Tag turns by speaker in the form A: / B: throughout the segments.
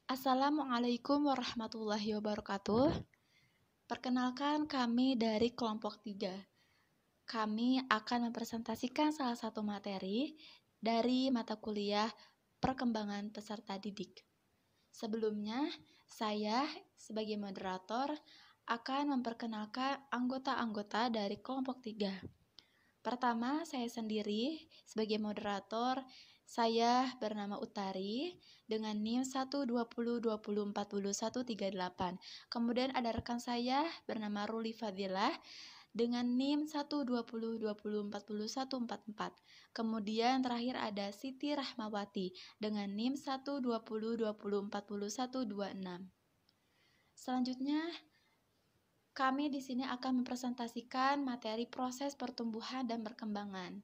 A: Assalamualaikum warahmatullahi wabarakatuh. Perkenalkan, kami dari kelompok 3. Kami akan mempresentasikan salah satu materi dari mata kuliah perkembangan peserta didik. Sebelumnya, saya sebagai moderator akan memperkenalkan anggota-anggota dari kelompok 3. Pertama, saya sendiri sebagai moderator. Saya bernama Utari dengan NIM 120204138. Kemudian ada rekan saya bernama Ruli Fadilah dengan NIM 120204144. Kemudian terakhir ada Siti Rahmawati dengan NIM 120204126. Selanjutnya, kami di sini akan mempresentasikan materi proses pertumbuhan dan perkembangan.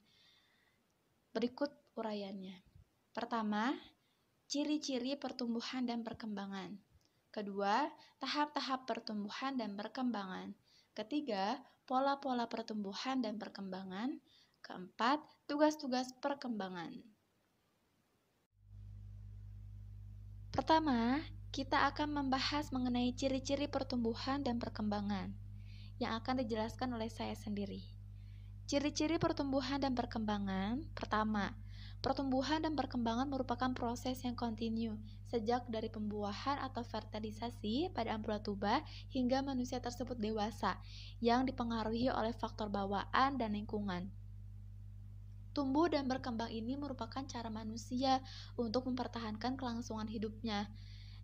A: Berikut uraiannya. Pertama, ciri-ciri pertumbuhan dan perkembangan. Kedua, tahap-tahap pertumbuhan dan perkembangan. Ketiga, pola-pola pertumbuhan dan perkembangan. Keempat, tugas-tugas perkembangan. Pertama, kita akan membahas mengenai ciri-ciri pertumbuhan dan perkembangan yang akan dijelaskan oleh saya sendiri. Ciri-ciri pertumbuhan dan perkembangan. Pertama, pertumbuhan dan perkembangan merupakan proses yang kontinu sejak dari pembuahan atau fertilisasi pada ampula tuba hingga manusia tersebut dewasa yang dipengaruhi oleh faktor bawaan dan lingkungan. Tumbuh dan berkembang ini merupakan cara manusia untuk mempertahankan kelangsungan hidupnya.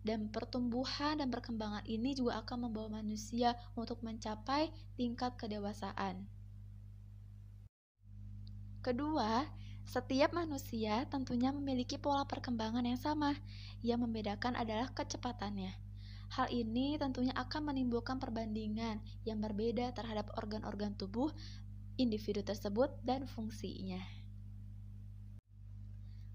A: Dan pertumbuhan dan perkembangan ini juga akan membawa manusia untuk mencapai tingkat kedewasaan. Kedua, setiap manusia tentunya memiliki pola perkembangan yang sama. Yang membedakan adalah kecepatannya. Hal ini tentunya akan menimbulkan perbandingan yang berbeda terhadap organ-organ tubuh individu tersebut dan fungsinya.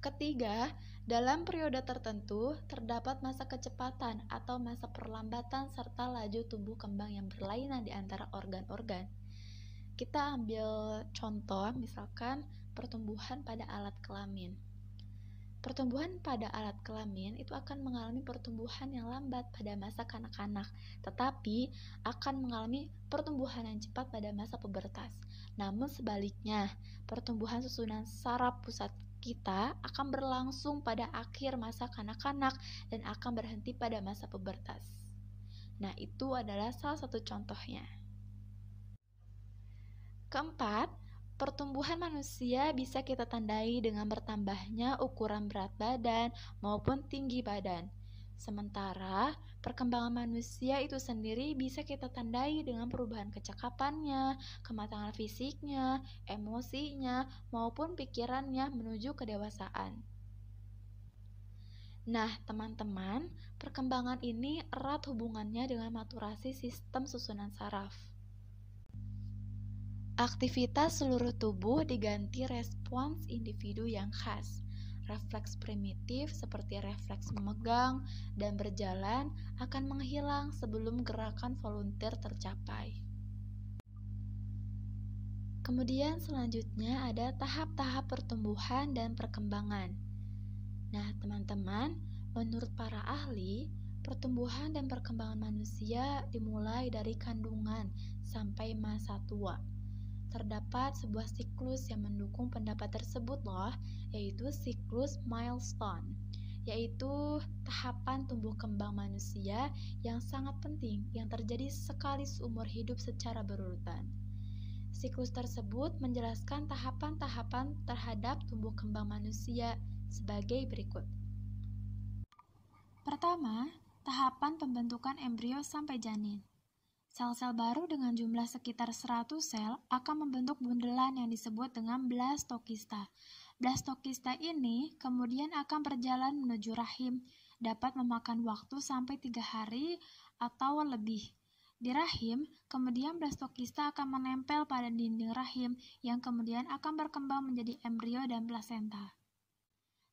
A: Ketiga, dalam periode tertentu terdapat masa kecepatan atau masa perlambatan serta laju tumbuh kembang yang berlainan di antara organ-organ. Kita ambil contoh, misalkan pertumbuhan pada alat kelamin. Pertumbuhan pada alat kelamin itu akan mengalami pertumbuhan yang lambat pada masa kanak-kanak, tetapi akan mengalami pertumbuhan yang cepat pada masa pubertas. Namun sebaliknya, pertumbuhan susunan saraf pusat kita akan berlangsung pada akhir masa kanak-kanak dan akan berhenti pada masa pubertas. Nah, itu adalah salah satu contohnya. Keempat, pertumbuhan manusia bisa kita tandai dengan bertambahnya ukuran berat badan maupun tinggi badan. Sementara, perkembangan manusia itu sendiri bisa kita tandai dengan perubahan kecakapannya, kematangan fisiknya, emosinya, maupun pikirannya menuju kedewasaan. Nah, teman-teman, perkembangan ini erat hubungannya dengan maturasi sistem susunan saraf. Aktivitas seluruh tubuh diganti respons individu yang khas. Refleks primitif seperti refleks memegang dan berjalan akan menghilang sebelum gerakan volunteer tercapai. Kemudian selanjutnya ada tahap-tahap pertumbuhan dan perkembangan. Nah, teman-teman, menurut para ahli, pertumbuhan dan perkembangan manusia dimulai dari kandungan sampai masa tua. Terdapat sebuah siklus yang mendukung pendapat tersebut loh, yaitu siklus milestone, yaitu tahapan tumbuh kembang manusia yang sangat penting yang terjadi sekali seumur hidup secara berurutan. Siklus tersebut menjelaskan tahapan-tahapan terhadap tumbuh kembang manusia sebagai berikut. Pertama, tahapan pembentukan embrio sampai janin. Sel-sel baru dengan jumlah sekitar 100 sel akan membentuk bundelan yang disebut dengan blastokista. Blastokista ini kemudian akan berjalan menuju rahim, dapat memakan waktu sampai 3 hari atau lebih. Di rahim, kemudian blastokista akan menempel pada dinding rahim yang kemudian akan berkembang menjadi embrio dan plasenta.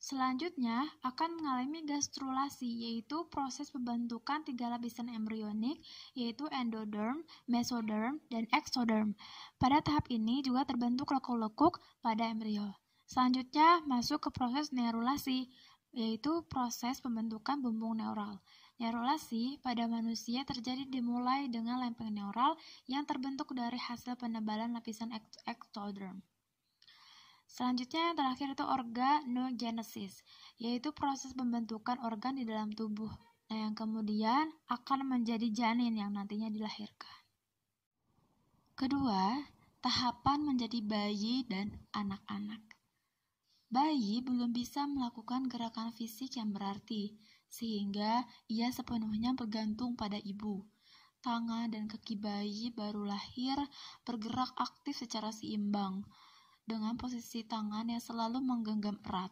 A: Selanjutnya akan mengalami gastrulasi, yaitu proses pembentukan 3 lapisan embrionik, yaitu endoderm, mesoderm, dan ektoderm. Pada tahap ini juga terbentuk lekuk-lekuk pada embrio. Selanjutnya masuk ke proses nerulasi. yaitu proses pembentukan bumbung neural. Neuralisasi pada manusia terjadi dimulai dengan lempeng neural yang terbentuk dari hasil penebalan lapisan ectoderm. Selanjutnya yang terakhir itu organogenesis, yaitu proses pembentukan organ di dalam tubuh. Nah, yang kemudian akan menjadi janin yang nantinya dilahirkan. Kedua, tahapan menjadi bayi dan anak-anak. Bayi belum bisa melakukan gerakan fisik yang berarti, sehingga ia sepenuhnya bergantung pada ibu. Tangan dan kaki bayi baru lahir bergerak aktif secara seimbang, dengan posisi tangan yang selalu menggenggam erat.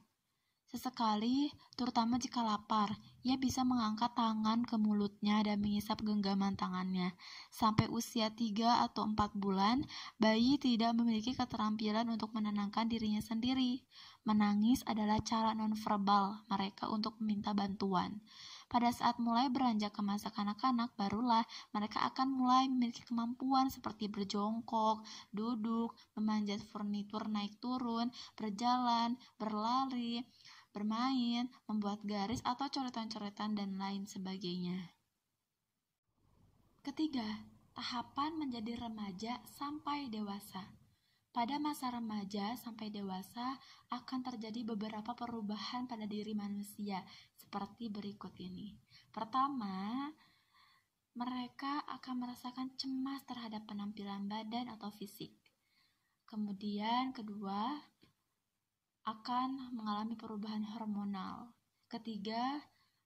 A: Sesekali, terutama jika lapar, ia bisa mengangkat tangan ke mulutnya dan mengisap genggaman tangannya. Sampai usia 3 atau 4 bulan, bayi tidak memiliki keterampilan untuk menenangkan dirinya sendiri. Menangis adalah cara nonverbal mereka untuk meminta bantuan. Pada saat mulai beranjak ke masa kanak-kanak, barulah mereka akan mulai memiliki kemampuan seperti berjongkok, duduk, memanjat furnitur naik turun, berjalan, berlari, bermain, membuat garis atau coretan-coretan, dan lain sebagainya. Ketiga, tahapan menjadi remaja sampai dewasa. Pada masa remaja sampai dewasa akan terjadi beberapa perubahan pada diri manusia seperti berikut ini. Pertama, mereka akan merasakan cemas terhadap penampilan badan atau fisik. Kemudian kedua, akan mengalami perubahan hormonal. Ketiga,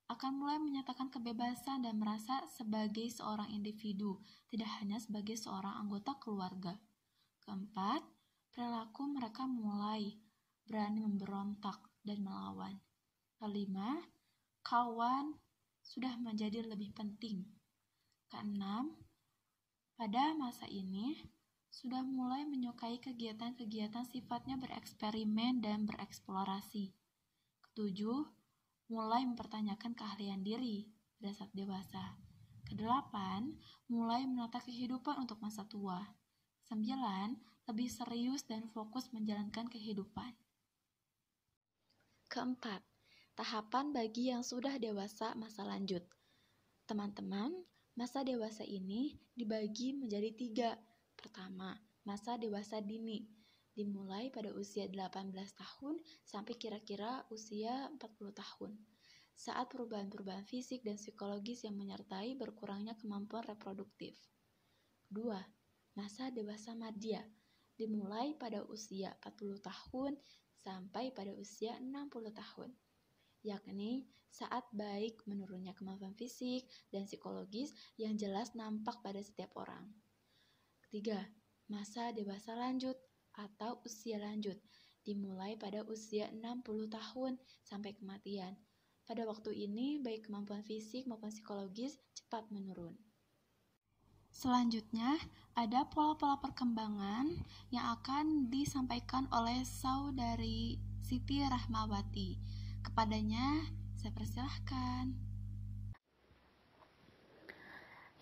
A: akan mulai menyatakan kebebasan dan merasa sebagai seorang individu, tidak hanya sebagai seorang anggota keluarga. Keempat, perilaku mereka mulai berani memberontak dan melawan. Kelima, kawan sudah menjadi lebih penting. Keenam, pada masa ini sudah mulai menyukai kegiatan-kegiatan sifatnya bereksperimen dan bereksplorasi. Ketujuh, mulai mempertanyakan keahlian diri pada saat dewasa. Kedelapan, mulai menata kehidupan untuk masa tua. 9, lebih serius dan fokus menjalankan kehidupan. Keempat, tahapan bagi yang sudah dewasa masa lanjut. Teman-teman, masa dewasa ini dibagi menjadi 3. Pertama, masa dewasa dini, dimulai pada usia 18 tahun sampai kira-kira usia 40 tahun. Saat perubahan-perubahan fisik dan psikologis yang menyertai berkurangnya kemampuan reproduktif. Kedua, masa dewasa madya, dimulai pada usia 40 tahun sampai pada usia 60 tahun. Yakni saat baik menurunnya kemampuan fisik dan psikologis yang jelas nampak pada setiap orang. Ketiga, masa dewasa lanjut atau usia lanjut, dimulai pada usia 60 tahun sampai kematian. Pada waktu ini, baik kemampuan fisik maupun psikologis cepat menurun. Selanjutnya, ada pola-pola perkembangan yang akan disampaikan oleh saudari Siti Rahmawati. Kepadanya, saya persilahkan.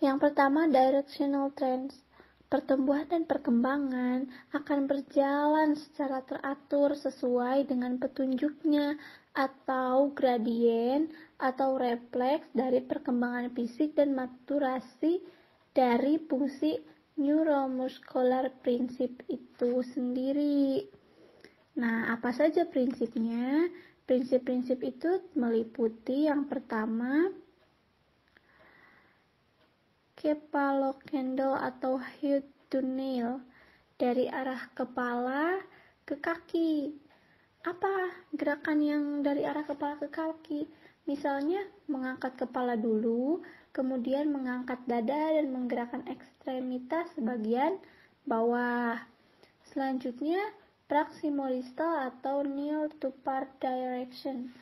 B: Yang pertama, directional trends. Pertumbuhan dan perkembangan akan berjalan secara teratur sesuai dengan petunjuknya atau gradien atau refleks dari perkembangan fisik dan maturasi dari fungsi neuromuskular prinsip itu sendiri. Nah, apa saja prinsipnya? Prinsip-prinsip itu meliputi yang pertama, kepalokendo atau head to nail, dari arah kepala ke kaki. Apa gerakan yang dari arah kepala ke kaki? Misalnya mengangkat kepala dulu, kemudian mengangkat dada dan menggerakkan ekstremitas bagian bawah. Selanjutnya, proximodistal atau near to part direction,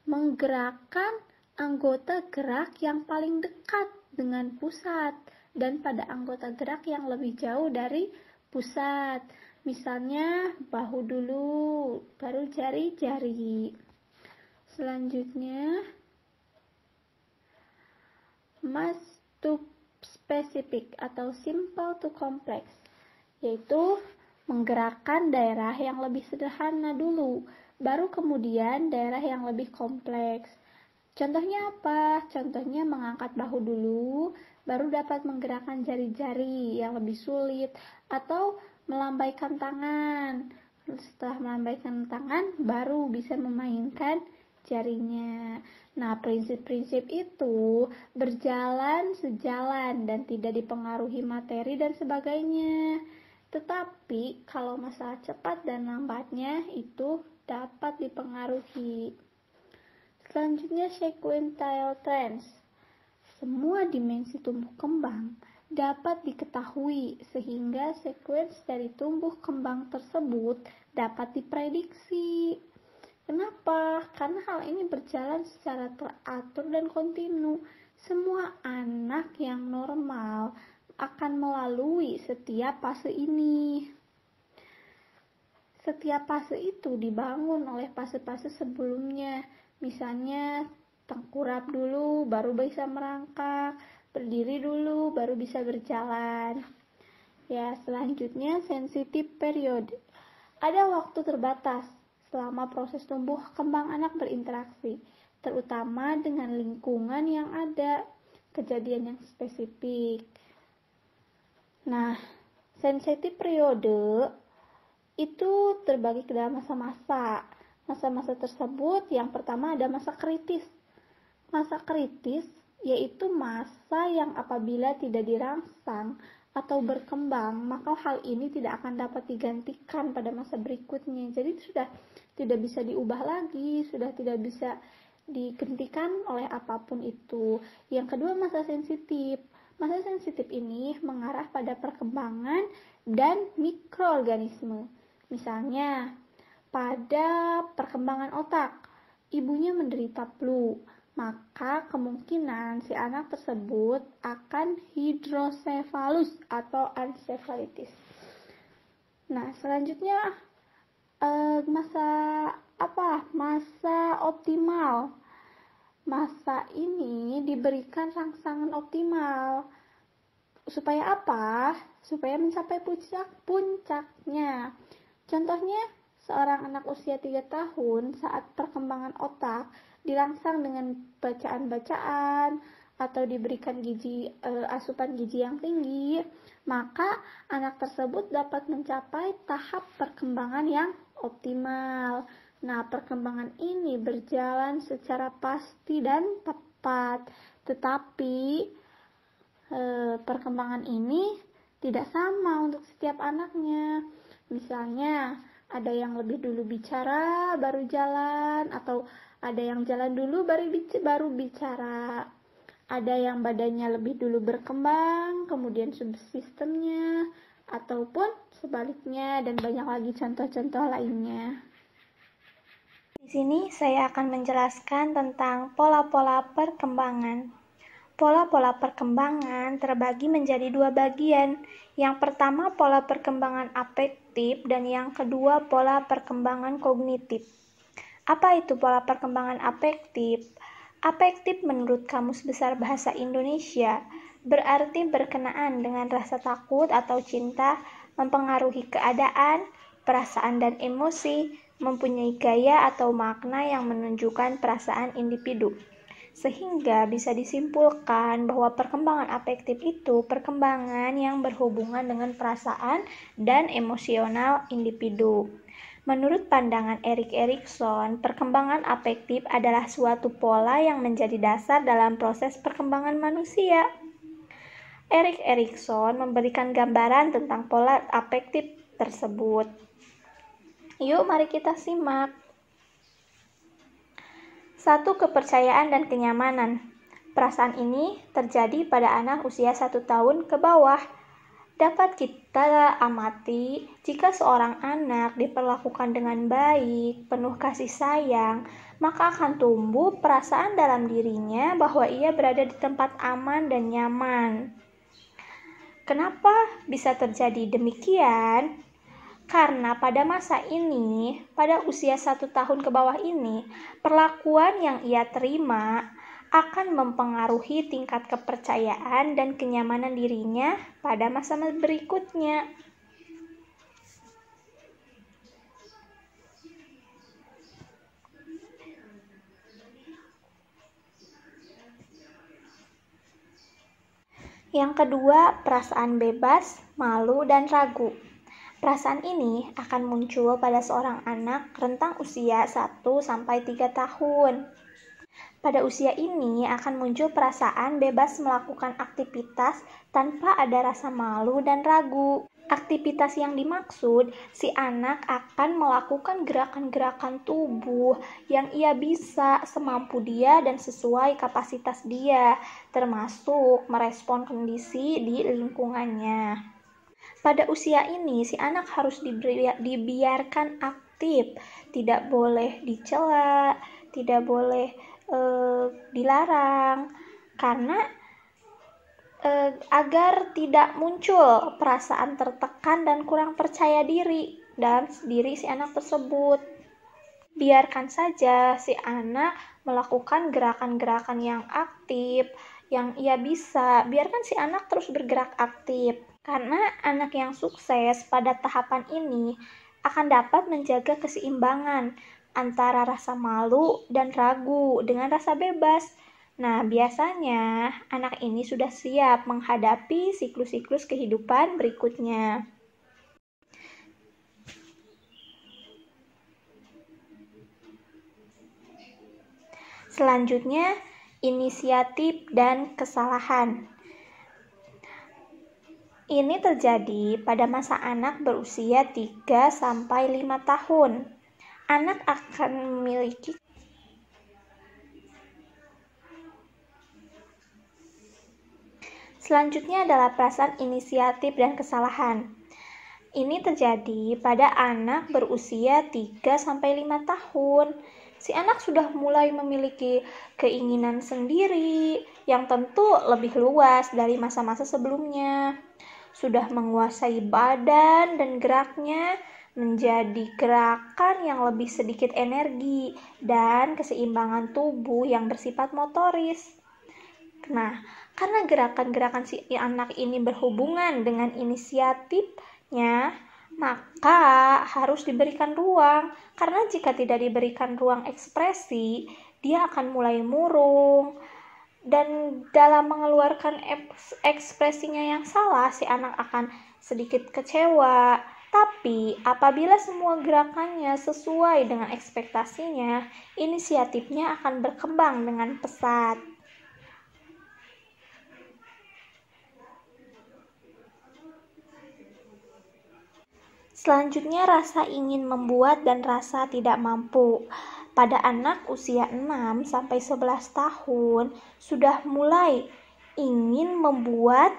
B: menggerakkan anggota gerak yang paling dekat dengan pusat dan pada anggota gerak yang lebih jauh dari pusat. Misalnya bahu dulu, baru jari-jari. Selanjutnya, mass to specific atau simple to complex, yaitu menggerakkan daerah yang lebih sederhana dulu, baru kemudian daerah yang lebih kompleks. Contohnya apa? Contohnya mengangkat bahu dulu, baru dapat menggerakkan jari-jari yang lebih sulit, atau melambaikan tangan. Setelah melambaikan tangan, baru bisa memainkan jarinya. Nah, prinsip-prinsip itu berjalan sejalan dan tidak dipengaruhi materi dan sebagainya. Tetapi kalau masalah cepat dan lambatnya itu dapat dipengaruhi. Selanjutnya, sequential trends. Semua dimensi tumbuh kembang dapat diketahui sehingga sekuens dari tumbuh kembang tersebut dapat diprediksi. Kenapa? Karena hal ini berjalan secara teratur dan kontinu. Semua anak yang normal akan melalui setiap fase ini. Setiap fase itu dibangun oleh fase-fase sebelumnya. Misalnya tengkurap dulu baru bisa merangkak, berdiri dulu baru bisa berjalan. Ya, selanjutnya sensitive period. Ada waktu terbatas selama proses tumbuh kembang anak berinteraksi, terutama dengan lingkungan yang ada, kejadian yang spesifik. Nah, sensitive periode itu terbagi ke dalam masa-masa. Masa-masa tersebut yang pertama ada masa kritis. Masa kritis yaitu masa yang apabila tidak dirangsang atau berkembang, maka hal ini tidak akan dapat digantikan pada masa berikutnya. Jadi sudah tidak bisa diubah lagi, sudah tidak bisa digantikan oleh apapun itu. Yang kedua, masa sensitif. Masa sensitif ini mengarah pada perkembangan dan mikroorganisme. Misalnya, pada perkembangan otak, ibunya menderita flu, maka kemungkinan si anak tersebut akan hidrosefalus atau ansefalitis. Nah, selanjutnya masa optimal. Masa ini diberikan rangsangan optimal. Supaya apa? Supaya mencapai puncaknya. Contohnya, seorang anak usia 3 tahun saat perkembangan otak dirangsang dengan bacaan-bacaan atau diberikan asupan gizi yang tinggi, maka anak tersebut dapat mencapai tahap perkembangan yang optimal. Nah, perkembangan ini berjalan secara pasti dan tepat, tetapi perkembangan ini tidak sama untuk setiap anaknya. Misalnya, ada yang lebih dulu bicara baru jalan, atau ada yang jalan dulu baru bicara. Ada yang badannya lebih dulu berkembang, kemudian subsistemnya, ataupun sebaliknya, dan banyak lagi contoh-contoh lainnya.
C: Di sini saya akan menjelaskan tentang pola-pola perkembangan. Pola-pola perkembangan terbagi menjadi 2 bagian. Yang pertama pola perkembangan afektif dan yang kedua pola perkembangan kognitif. Apa itu pola perkembangan afektif? Afektif menurut Kamus Besar Bahasa Indonesia berarti berkenaan dengan rasa takut atau cinta, mempengaruhi keadaan, perasaan dan emosi, mempunyai gaya atau makna yang menunjukkan perasaan individu. Sehingga bisa disimpulkan bahwa perkembangan afektif itu perkembangan yang berhubungan dengan perasaan dan emosional individu. Menurut pandangan Erik Erikson, perkembangan afektif adalah suatu pola yang menjadi dasar dalam proses perkembangan manusia. Erik Erikson memberikan gambaran tentang pola afektif tersebut. Yuk, mari kita simak. 1. Kepercayaan dan kenyamanan. Perasaan ini terjadi pada anak usia 1 tahun ke bawah. Dapat kita amati jika seorang anak diperlakukan dengan baik, penuh kasih sayang, maka akan tumbuh perasaan dalam dirinya bahwa ia berada di tempat aman dan nyaman. Kenapa bisa terjadi demikian? Karena pada masa ini, pada usia 1 tahun ke bawah ini, perlakuan yang ia terima akan mempengaruhi tingkat kepercayaan dan kenyamanan dirinya pada masa berikutnya. Yang kedua, perasaan bebas, malu, dan ragu. Perasaan ini akan muncul pada seorang anak rentang usia 1-3 tahun. Pada usia ini akan muncul perasaan bebas melakukan aktivitas tanpa ada rasa malu dan ragu. Aktivitas yang dimaksud, si anak akan melakukan gerakan-gerakan tubuh yang ia bisa semampu dia dan sesuai kapasitas dia, termasuk merespon kondisi di lingkungannya. Pada usia ini, si anak harus dibiarkan aktif, tidak boleh dicela, tidak boleh dilarang, karena agar tidak muncul perasaan tertekan dan kurang percaya diri dalam diri si anak tersebut. Biarkan saja si anak melakukan gerakan-gerakan yang aktif, yang ia bisa. Biarkan si anak terus bergerak aktif, karena anak yang sukses pada tahapan ini akan dapat menjaga keseimbangan antara rasa malu dan ragu dengan rasa bebas. Nah, biasanya anak ini sudah siap menghadapi siklus-siklus kehidupan berikutnya. Selanjutnya, inisiatif dan kesalahan. Ini terjadi pada masa anak berusia 3-5 tahun. Anak akan memiliki Selanjutnya adalah perasaan inisiatif dan kesalahan. Ini terjadi pada anak berusia 3-5 tahun. Si anak sudah mulai memiliki keinginan sendiri yang tentu lebih luas dari masa-masa sebelumnya. Sudah menguasai badan dan geraknya menjadi gerakan yang lebih sedikit energi dan keseimbangan tubuh yang bersifat motoris. Nah, karena gerakan-gerakan si anak ini berhubungan dengan inisiatifnya, maka harus diberikan ruang. Karena jika tidak diberikan ruang ekspresi, dia akan mulai murung. Dan dalam mengeluarkan ekspresinya yang salah, si anak akan sedikit kecewa. Tapi apabila semua gerakannya sesuai dengan ekspektasinya, inisiatifnya akan berkembang dengan pesat. Selanjutnya, rasa ingin membuat dan rasa tidak mampu. Pada anak usia 6-11 tahun sudah mulai ingin membuat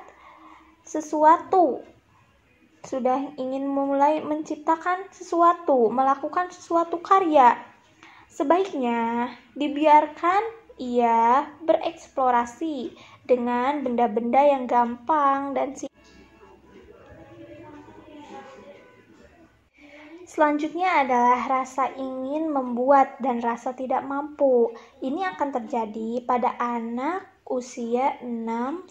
C: sesuatu, sudah ingin mulai menciptakan sesuatu, melakukan sesuatu karya. Sebaiknya dibiarkan ia bereksplorasi dengan benda-benda yang gampang dan Selanjutnya adalah rasa ingin membuat dan rasa tidak mampu. Ini akan terjadi pada anak usia 6-11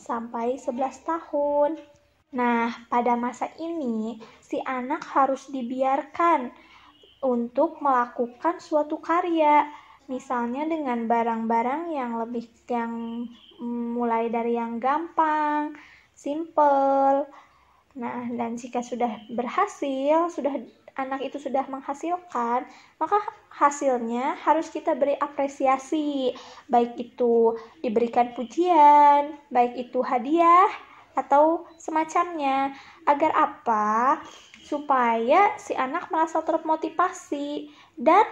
C: tahun. Nah, pada masa ini, si anak harus dibiarkan untuk melakukan suatu karya. Misalnya dengan barang-barang yang mulai dari yang gampang, simple. Nah, dan jika sudah berhasil, anak itu sudah menghasilkan, maka hasilnya harus kita beri apresiasi, baik itu diberikan pujian, baik itu hadiah atau semacamnya. Agar apa? Supaya si anak merasa termotivasi dan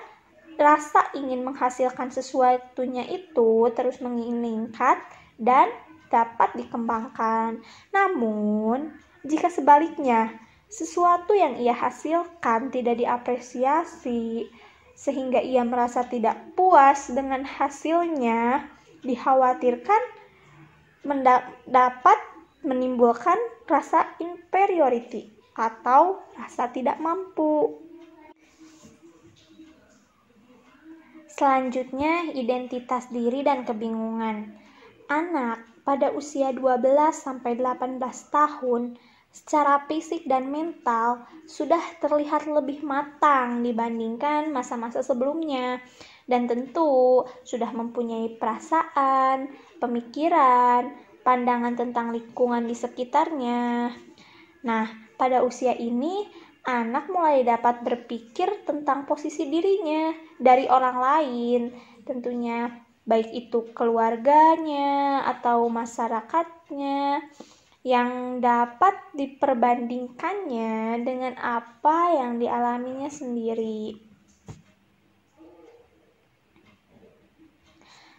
C: rasa ingin menghasilkan sesuatunya itu terus meningkat dan dapat dikembangkan. Namun, jika sebaliknya, sesuatu yang ia hasilkan tidak diapresiasi, sehingga ia merasa tidak puas dengan hasilnya, dikhawatirkan dapat menimbulkan rasa inferiority atau rasa tidak mampu. Selanjutnya, identitas diri dan kebingungan. Anak pada usia 12-18 tahun secara fisik dan mental sudah terlihat lebih matang dibandingkan masa-masa sebelumnya, dan tentu sudah mempunyai perasaan, pemikiran, pandangan tentang lingkungan di sekitarnya. Nah, pada usia ini, anak mulai dapat berpikir tentang posisi dirinya dari orang lain, tentunya baik itu keluarganya atau masyarakatnya, yang dapat diperbandingkannya dengan apa yang dialaminya sendiri.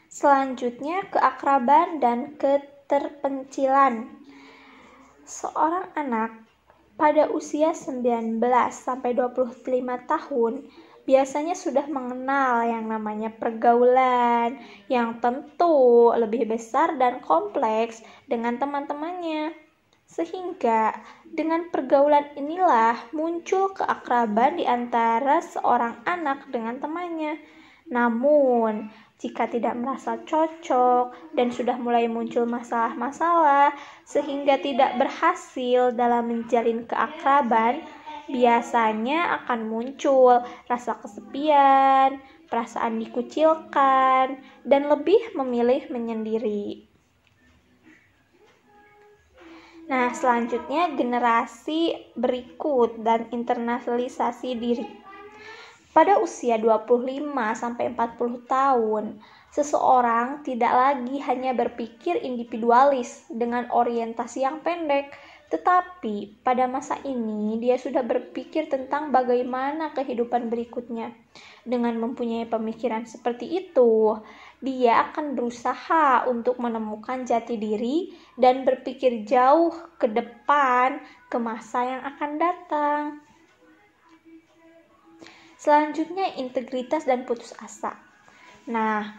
C: Selanjutnya, keakraban dan keterpencilan. Seorang anak pada usia 19 sampai 25 tahun biasanya sudah mengenal yang namanya pergaulan yang tentu lebih besar dan kompleks dengan teman-temannya. Sehingga dengan pergaulan inilah muncul keakraban di antara seorang anak dengan temannya. Namun, jika tidak merasa cocok dan sudah mulai muncul masalah-masalah sehingga tidak berhasil dalam menjalin keakraban, biasanya akan muncul rasa kesepian, perasaan dikucilkan, dan lebih memilih menyendiri. Nah, selanjutnya generasi berikut dan internalisasi diri. Pada usia 25-40 tahun, seseorang tidak lagi hanya berpikir individualis dengan orientasi yang pendek, tetapi pada masa ini dia sudah berpikir tentang bagaimana kehidupan berikutnya. Dengan mempunyai pemikiran seperti itu, dia akan berusaha untuk menemukan jati diri dan berpikir jauh ke depan ke masa yang akan datang. Selanjutnya, integritas dan putus asa. Nah,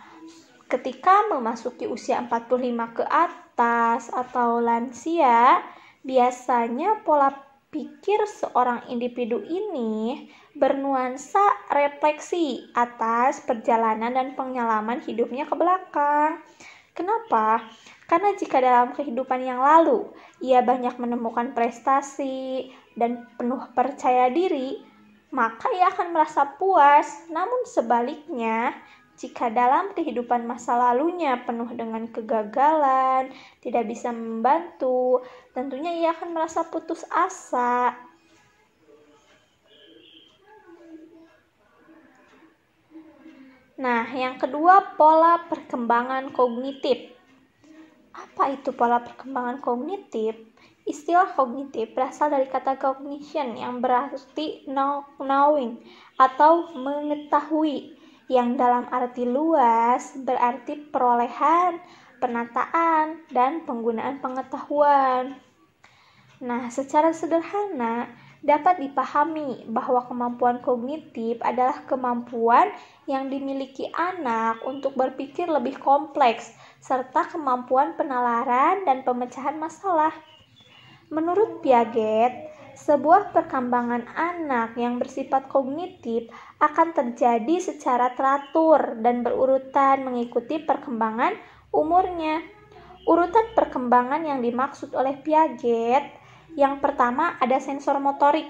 C: ketika memasuki usia 45 ke atas atau lansia, biasanya pola pikir seorang individu ini bernuansa refleksi atas perjalanan dan pengalaman hidupnya ke belakang. Kenapa? Karena jika dalam kehidupan yang lalu ia banyak menemukan prestasi dan penuh percaya diri, maka ia akan merasa puas. Namun sebaliknya, jika dalam kehidupan masa lalunya penuh dengan kegagalan, tidak bisa membantu, tentunya ia akan merasa putus asa. Nah, yang kedua, pola perkembangan kognitif. Apa itu pola perkembangan kognitif? Istilah kognitif berasal dari kata cognition yang berarti knowing atau mengetahui, yang dalam arti luas berarti perolehan, penataan, dan penggunaan pengetahuan. Nah, secara sederhana dapat dipahami bahwa kemampuan kognitif adalah kemampuan yang dimiliki anak untuk berpikir lebih kompleks serta kemampuan penalaran dan pemecahan masalah. Menurut Piaget, sebuah perkembangan anak yang bersifat kognitif akan terjadi secara teratur dan berurutan mengikuti perkembangan umurnya. Urutan perkembangan yang dimaksud oleh Piaget, yang pertama ada sensor motorik.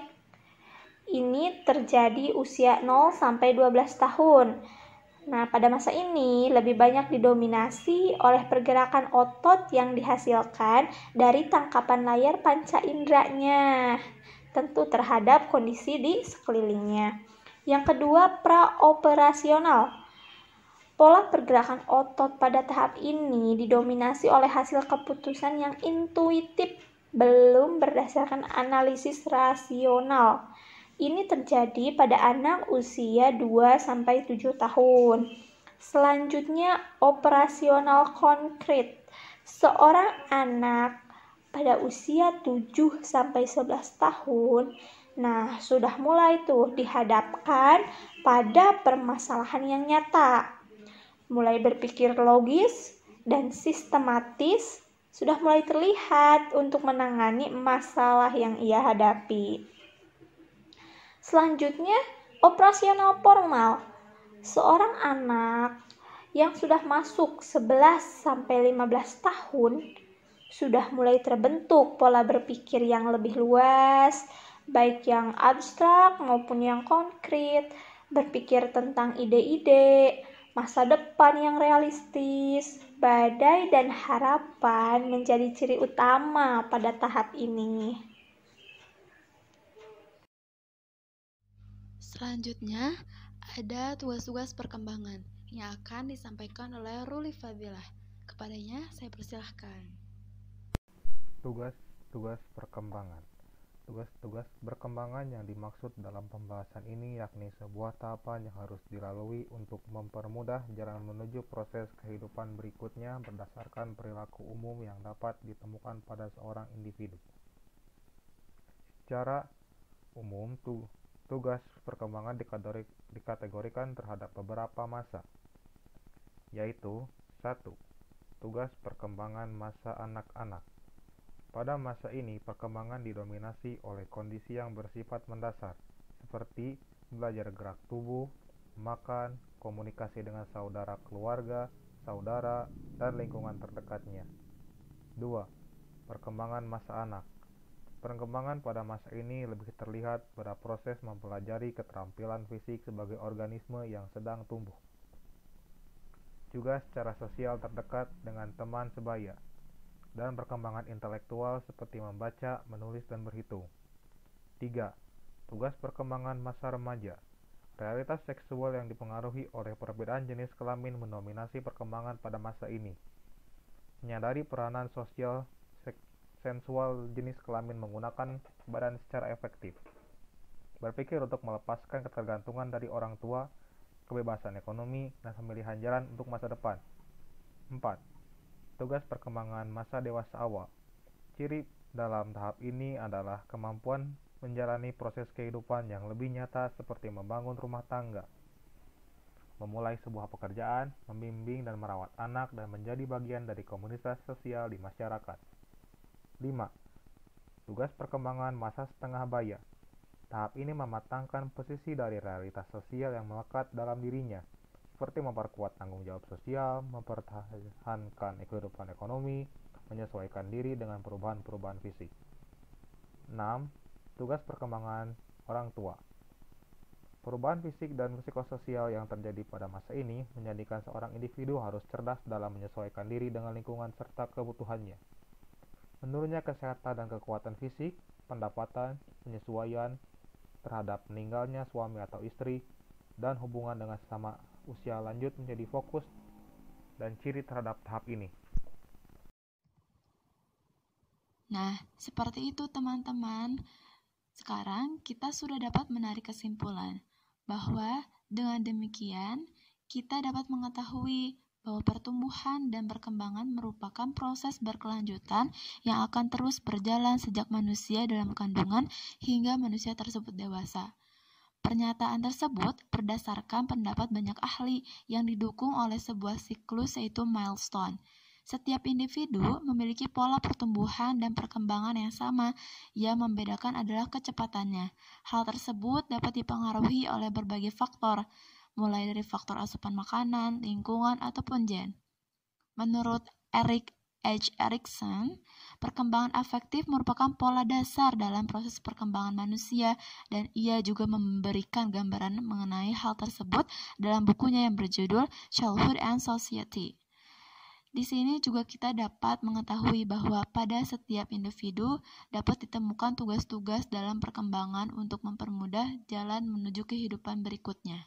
C: Ini terjadi usia 0-12 tahun. Nah, pada masa ini lebih banyak didominasi oleh pergerakan otot yang dihasilkan dari tangkapan layar panca inderanya, tentu terhadap kondisi di sekelilingnya. Yang kedua, praoperasional. Pola pergerakan otot pada tahap ini didominasi oleh hasil keputusan yang intuitif, belum berdasarkan analisis rasional. Ini terjadi pada anak usia 2-7 tahun. Selanjutnya, operasional konkret. Seorang anak pada usia 7-11 tahun, nah sudah mulai tuh dihadapkan pada permasalahan yang nyata. Mulai berpikir logis dan sistematis, sudah mulai terlihat untuk menangani masalah yang ia hadapi. Selanjutnya, operasional formal. Seorang anak yang sudah masuk 11-15 tahun sudah mulai terbentuk pola berpikir yang lebih luas, baik yang abstrak maupun yang konkret, berpikir tentang ide-ide, masa depan yang realistis, Badai dan harapan menjadi ciri utama pada tahap ini.
A: Selanjutnya, ada tugas-tugas perkembangan yang akan disampaikan oleh Ruli Fadilah. Kepadanya, saya persilahkan.
D: Tugas-tugas perkembangan. Tugas-tugas perkembangan yang dimaksud dalam pembahasan ini yakni sebuah tahapan yang harus dilalui untuk mempermudah jalan menuju proses kehidupan berikutnya berdasarkan perilaku umum yang dapat ditemukan pada seorang individu. Secara umum, tugas perkembangan dikategorikan terhadap beberapa masa, yaitu 1. Tugas perkembangan masa anak-anak. Pada masa ini, perkembangan didominasi oleh kondisi yang bersifat mendasar, seperti belajar gerak tubuh, makan, komunikasi dengan saudara keluarga, saudara, dan lingkungan terdekatnya. 2. Perkembangan masa anak. Perkembangan pada masa ini lebih terlihat pada proses mempelajari keterampilan fisik sebagai organisme yang sedang tumbuh. Juga secara sosial terdekat dengan teman sebaya, dan perkembangan intelektual seperti membaca, menulis, dan berhitung. 3. Tugas perkembangan masa remaja. Realitas seksual yang dipengaruhi oleh perbedaan jenis kelamin mendominasi perkembangan pada masa ini. Menyadari peranan sosial sensual jenis kelamin menggunakan badan secara efektif. Berpikir untuk melepaskan ketergantungan dari orang tua, kebebasan ekonomi, dan pemilihan jalan untuk masa depan. 4. Tugas perkembangan masa dewasa awal. Ciri dalam tahap ini adalah kemampuan menjalani proses kehidupan yang lebih nyata seperti membangun rumah tangga, memulai sebuah pekerjaan, membimbing dan merawat anak, dan menjadi bagian dari komunitas sosial di masyarakat. 5. Tugas perkembangan masa setengah baya. Tahap ini mematangkan posisi dari realitas sosial yang melekat dalam dirinya, seperti memperkuat tanggung jawab sosial, mempertahankan kehidupan ekonomi, menyesuaikan diri dengan perubahan-perubahan fisik. 6. Tugas perkembangan orang tua. Perubahan fisik dan psikososial yang terjadi pada masa ini menjadikan seorang individu harus cerdas dalam menyesuaikan diri dengan lingkungan serta kebutuhannya. Menurunnya kesehatan dan kekuatan fisik, pendapatan, penyesuaian terhadap meninggalnya suami atau istri, dan hubungan dengan sesama usia lanjut menjadi fokus dan ciri terhadap tahap ini.
A: Nah, seperti itu teman-teman. Sekarang kita sudah dapat menarik kesimpulan bahwa dengan demikian kita dapat mengetahui bahwa pertumbuhan dan perkembangan merupakan proses berkelanjutan yang akan terus berjalan sejak manusia dalam kandungan hingga manusia tersebut dewasa. Pernyataan tersebut berdasarkan pendapat banyak ahli yang didukung oleh sebuah siklus yaitu milestone. Setiap individu memiliki pola pertumbuhan dan perkembangan yang sama, yang membedakan adalah kecepatannya. Hal tersebut dapat dipengaruhi oleh berbagai faktor, mulai dari faktor asupan makanan, lingkungan, ataupun gen. Menurut Erik H. Erikson, perkembangan afektif merupakan pola dasar dalam proses perkembangan manusia, dan ia juga memberikan gambaran mengenai hal tersebut dalam bukunya yang berjudul Childhood and Society. Di sini juga kita dapat mengetahui bahwa pada setiap individu dapat ditemukan tugas-tugas dalam perkembangan untuk mempermudah jalan menuju kehidupan berikutnya.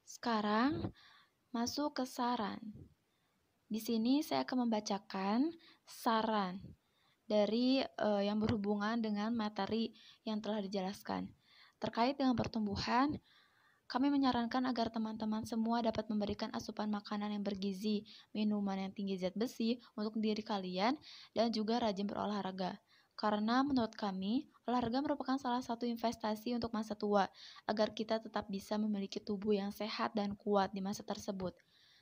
A: Sekarang masuk ke saran. Di sini saya akan membacakan saran dari yang berhubungan dengan materi yang telah dijelaskan. Terkait dengan pertumbuhan, kami menyarankan agar teman-teman semua dapat memberikan asupan makanan yang bergizi, minuman yang tinggi zat besi untuk diri kalian, dan juga rajin berolahraga. Karena menurut kami, olahraga merupakan salah satu investasi untuk masa tua, agar kita tetap bisa memiliki tubuh yang sehat dan kuat di masa tersebut.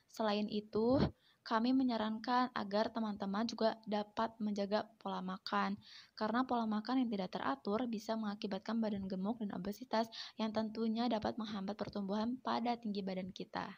A: Selain itu, kami menyarankan agar teman-teman juga dapat menjaga pola makan, karena pola makan yang tidak teratur bisa mengakibatkan badan gemuk dan obesitas yang tentunya dapat menghambat pertumbuhan pada tinggi badan kita.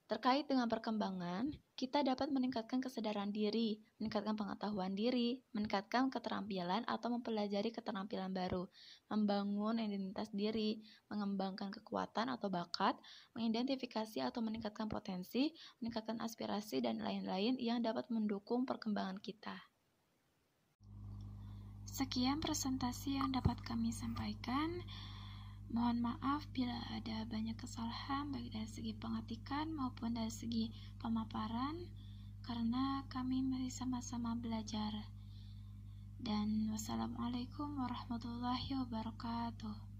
A: Terkait dengan perkembangan, kita dapat meningkatkan kesadaran diri, meningkatkan pengetahuan diri, meningkatkan keterampilan atau mempelajari keterampilan baru, membangun identitas diri, mengembangkan kekuatan atau bakat, mengidentifikasi atau meningkatkan potensi, meningkatkan aspirasi, dan lain-lain yang dapat mendukung perkembangan kita. Sekian presentasi yang dapat kami sampaikan. Mohon maaf bila ada banyak kesalahan baik dari segi pengetikan maupun dari segi pemaparan, karena kami masih sama-sama belajar. Dan wassalamualaikum warahmatullahi wabarakatuh.